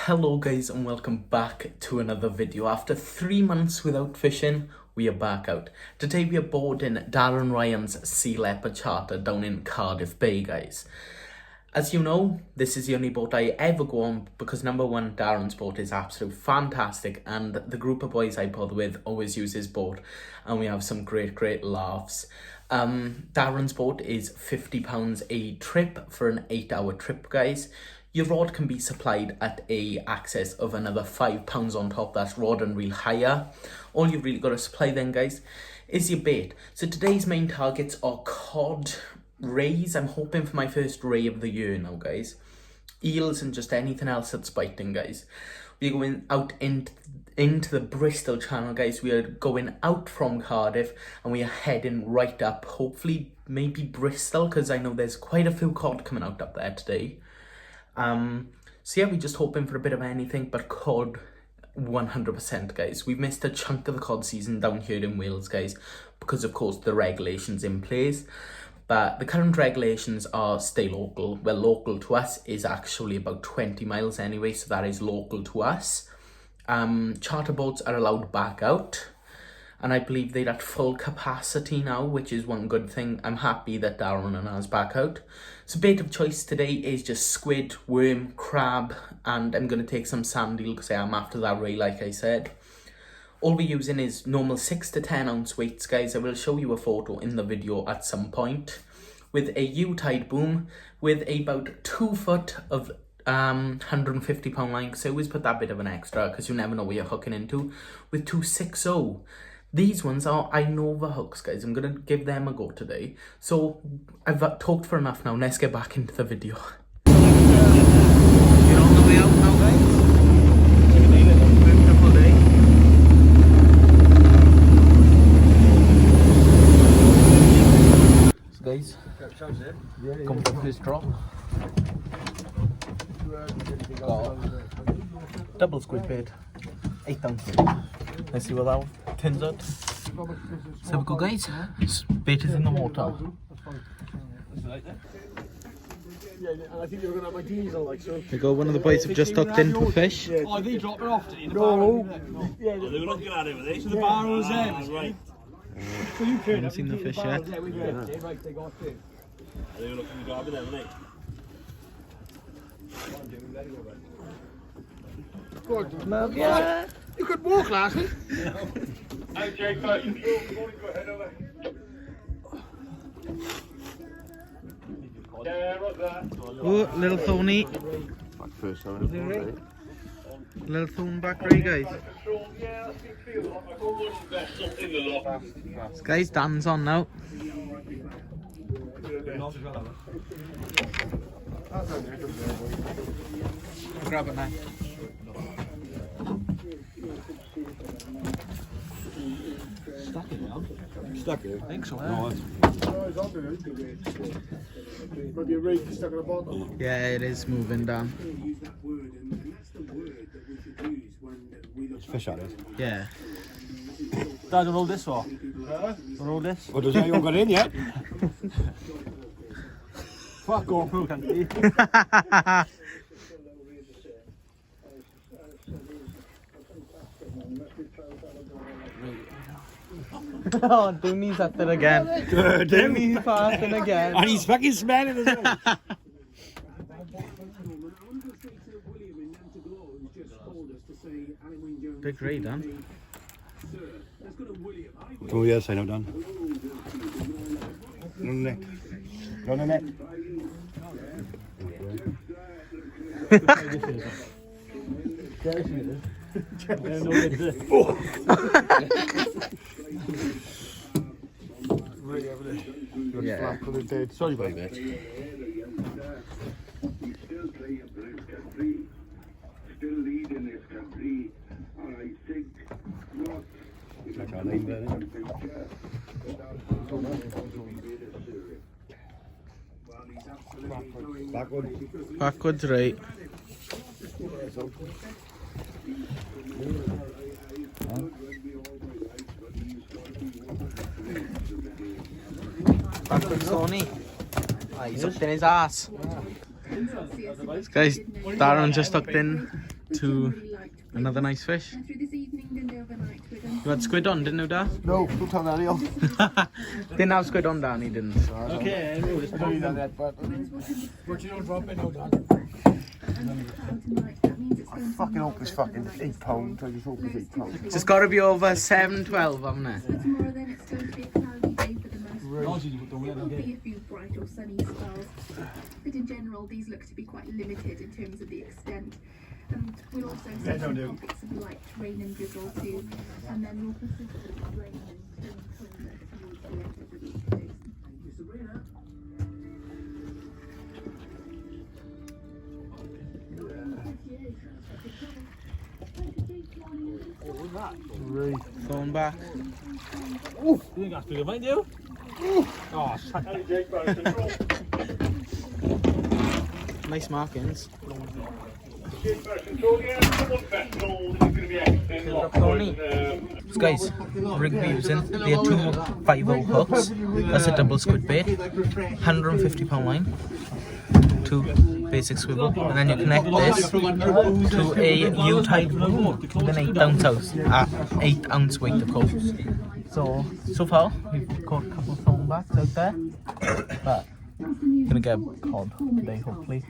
Hello guys and welcome back to another video. After 3 months without fishing, we are back out. Today we are boarding Darren Ryan's sea leopard charter down in Cardiff Bay, guys. As you know, this is the only boat I ever go on because number one, Darren's boat is absolutely fantastic and the group of boys I bother with always use his boat and we have some great laughs. Darren's boat is £50 a trip for an 8-hour trip, guys. Your rod can be supplied at a access of another £5 on top. That's rod and reel hire. All you've really got to supply then, guys, is your bait. So today's main targets are cod, rays. I'm hoping for my first ray of the year now, guys. Eels and just anything else that's biting, guys. We're going out into the Bristol Channel, guys. We are going out from Cardiff and we are heading right up, hopefully maybe Bristol, because I know there's quite a few cod coming out up there today. So yeah, we're just hoping for a bit of anything but cod 100%, guys. We've missed a chunk of the cod season down here in Wales, guys, because of course the regulations in place. But the current regulations are stay local. Well, local to us is actually about 20 miles anyway, so that is local to us. Charter boats are allowed back out, and I believe they're at full capacity now, which is one good thing. I'm happy that Darren and I's back out. So bait of choice today is just squid, worm, crab, and I'm going to take some sand eel because I am after that ray, like I said. All we're using is normal 6 to 10 ounce weights, guys. I will show you a photo in the video at some point. With a U-tide boom, with about 2 foot of 150 pound line, so I always put that bit of an extra because you never know where you're hooking into. With 260. These ones are Inova hooks, guys. I'm going to give them a go today. So I've talked for enough now. Let's get back into the video. You're on the way out now, guys. Beautiful day. So guys, come for this drop. Got double squid bait, 8 ounces. Let's see what that one turns out. So we go, guys. Bait is in the water. I think you're going to have my diesel, like, so. There you go, one of the boys have just hooked into a fish. Yeah. Oh, they dropped it off, did he? No. Yeah, they were looking at it, were they? So the barrel's there, right? So you I haven't seen the fish yet. Yeah, we heard it, right, they got it. They were looking to grab it there, weren't they? Good. Yeah. You could walk, lassie. Okay, guys, go ahead over. Yeah, right there. Oh, little thorny. Back first, Little thorn back ray, guys. Yeah, I think feel like I've always got something in the lock. Guys, Dan's on now. Grab it now. Stuck it? I think so. No, it's... Maybe a rake stuck in a bottle. Yeah, it is moving down. fish on it. Yeah. Dad, roll this or? Roll this? Well, does anyone got in yet? Fuck off, who can be? Oh, Dooney's at it again. Dooney's fasting again. And he's fucking smelling as well. Big ray, Dan. Oh yes, I know, done. On the net. On the net. Yeah. Sorry about that. Still leading this country, and I think not. Backwards, right. Backwards, Tony. He's hooked in his ass. This guy's Darren just hooked in to another nice fish. You had squid on, didn't you, Dad? No, don't tell Danny off. Didn't have squid on, Danny didn't. Okay, anyways, I know you done that, but but you don't drop it, no, Dan. I fucking hope it's fucking £8. I just hope it's £8. It's got to be over 7:12, haven't it? Tomorrow then it's going to be a cloudy day for the most part. No, you don't There will be a few bright or sunny spells, but in general these look to be quite limited in terms of the extent. And we'll also see some pockets of light rain and drizzle too, and then more persistent rain and thunder towards the end of the week too. Phone back. You think that's bigger, mate, you? Oh, shut up. Nice markings. So guys, the rig we're using, they are 2 5/0 hooks. That's a double squid bait, £150 line, 2 basic swivel, and then you connect this to a U-type with an 8 ounce weight of hooks. So far we've caught a couple of thornbacks out there, but gonna get a cod today hopefully.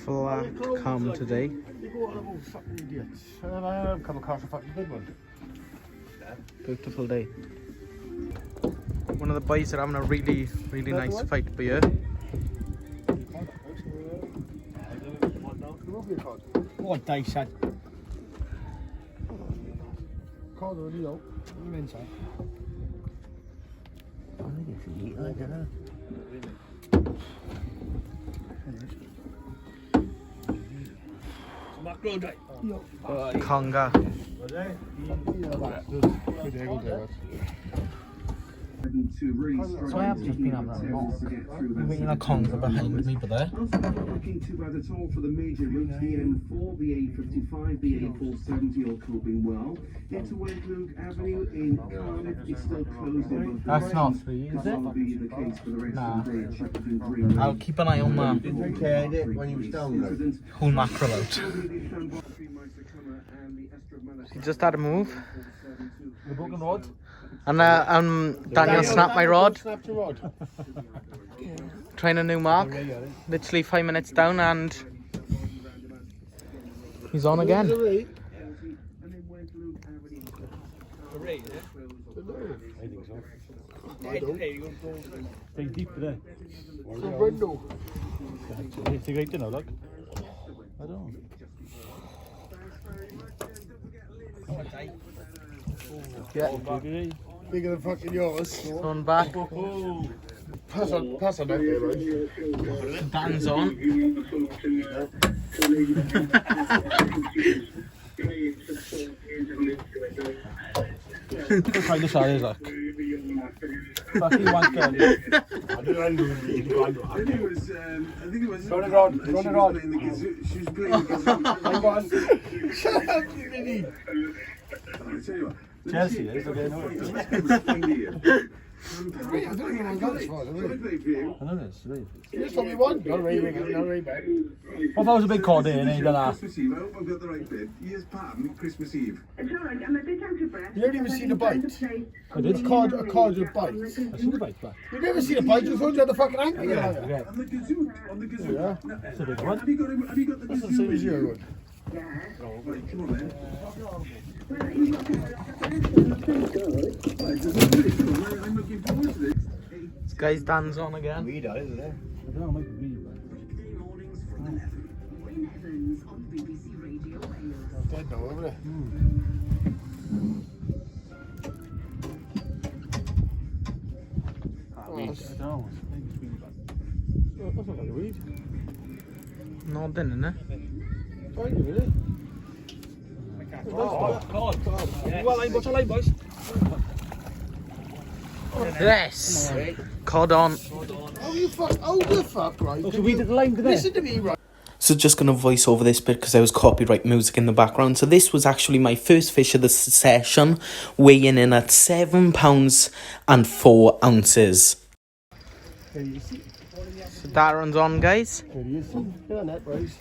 Flat calm today. Come across a fucking big one. Beautiful day. One of the boys are having a really nice fight for you. What day, son? Cod or Leo? I'm inside. I think it's eat, I don't know. Mackerel day. Conga. So I have just been having a walk. I'm waiting a conga behind me, but there. Not looking too bad at all for the major routes. The M4, the A55, the A470 all coping well. Into Wentloog Avenue in Cardiff is still closed in both That's not directions. free, is That will it? be the case for the rest Nah. of the day at Shepperton Green. I'll keep an eye on the When you was down there. whole mackerel out. He just had a move. The broken rod. And Daniel snapped my rod. Snapped your rod. Trying a new mark. Literally 5 minutes down and he's on again. I think so. I don't. Stay deep there. It's a window. It's a great dinner, look. I don't. Yeah. Bigger than fucking yours. On back. Pass on that there, right? Dan's on. Try the size, look. Fucking one girl. I think it was. Run it on. She was playing the kazoo. Shut up, you idiot. I tell you what. Chelsea is, okay, no. I don't even know this for, I know this, really. You just told me one. Not raving, back. What if I was a big cod here and then you done that? Christmas Eve, I hope I've got the right bit. Here's Pam, Christmas Eve. It's alright, I'm a bit out of breath. You haven't even seen a bite. I did. A cod with bites. I seen the bite back. You've never seen a bite, you thought you had the fucking angle. Yeah. On the kazoo, on the kazoo. Yeah. That's a big one. Have you got the That's the kazoo same with as you you? would. Right, come on then. I'm looking forward to this. This guy's Dan's on again. Weed out, isn't it? I don't know, it might be really bad. Weekday mornings from 11. Win Evans on BBC Radio Wales. Dead now, isn't it? I don't know. Maybe it's really bad. That's not like a weed. Nodding, innit? Fine, really. Cod. Well, what's your line, boys? Yes! Cod on. Oh, the fuck, right? So we did the line today. Listen to me, right? So just going to voice over this bit because there was copyright music in the background. So this was actually my first fish of the session, weighing in at £7 and 4 ounces. Can you see? So Darren's on, guys. There he is. Get on that, boys.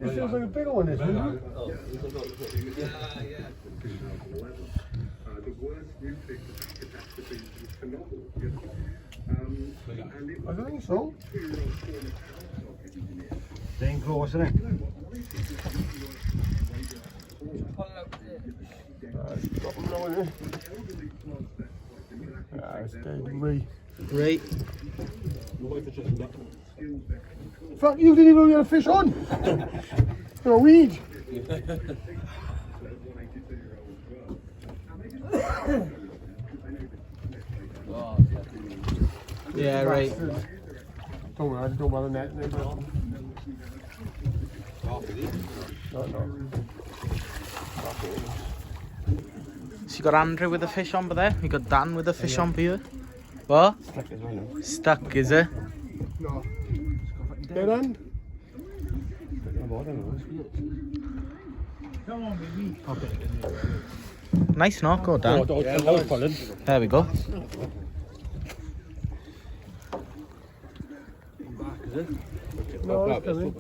This feels like a bigger one, isn't it? I don't think so. Staying close, isn't it? It's dead to me. Right. Fuck, you didn't even get a fish on. You're a weed. Yeah, right. Don't worry, I don't bother that. No. So you got Andrew with the fish on, but there. You got Dan with the fish on for you. What? Stuck, is it? No. Get on. Come on, baby. Nice knock, go Dan. There we go. No, it's coming.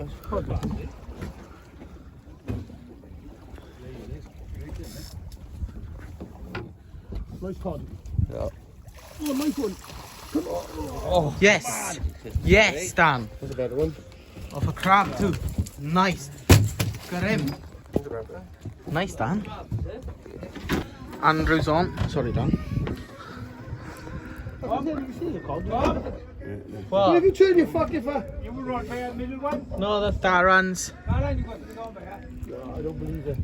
Nice cod. Yeah. Oh, nice one. Come on. Oh, yes. Yes, Dan. That's a better one. Off a crab too. Nice. Got him. Nice, Dan. Andrew's on. Sorry, Dan. What have you turned your fucking for? You were right by that middle one. No, that's Darren's. Darren, you got to go by that. No, I don't believe it.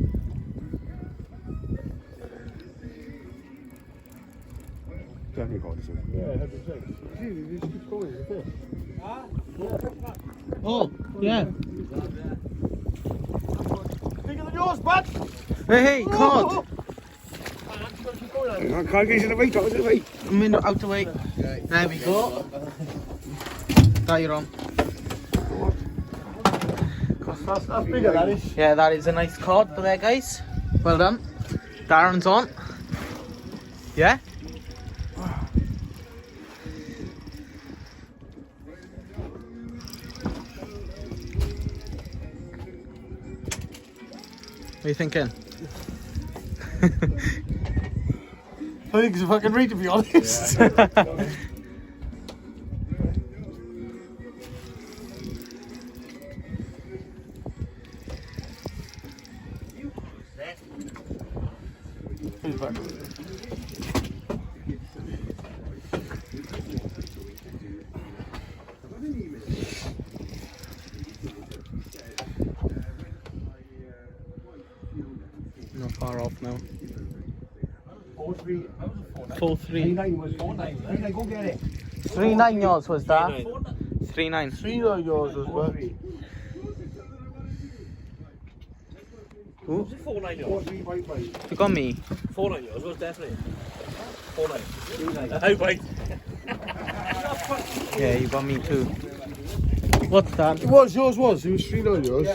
Definitely caught this one. Yeah, 100%. See, this keeps going, isn't it? Oh, yeah. Bigger than yours, bud! Hey, cod. I can't get you the weight, out of the weight. A minute out the way. There we go. There you're on. That's bigger, that is. Yeah, that is a nice cod for there, guys. Well done. Darren's on. Yeah? What are you thinking? I think it's a fucking read, to be honest. Not far off now. 4-3. 4-3. 3-9 was 4-9. 3-9, go get it. 3-9 yours was that? 3-9. 3-9 yours was what? Who? 4-9 yours. 4-3 white white. You got me. 4-9 yours was definitely. 4-9. Oh, wait. Yeah, you got me too. What's that? It was, yours was. It was 3-9 yours.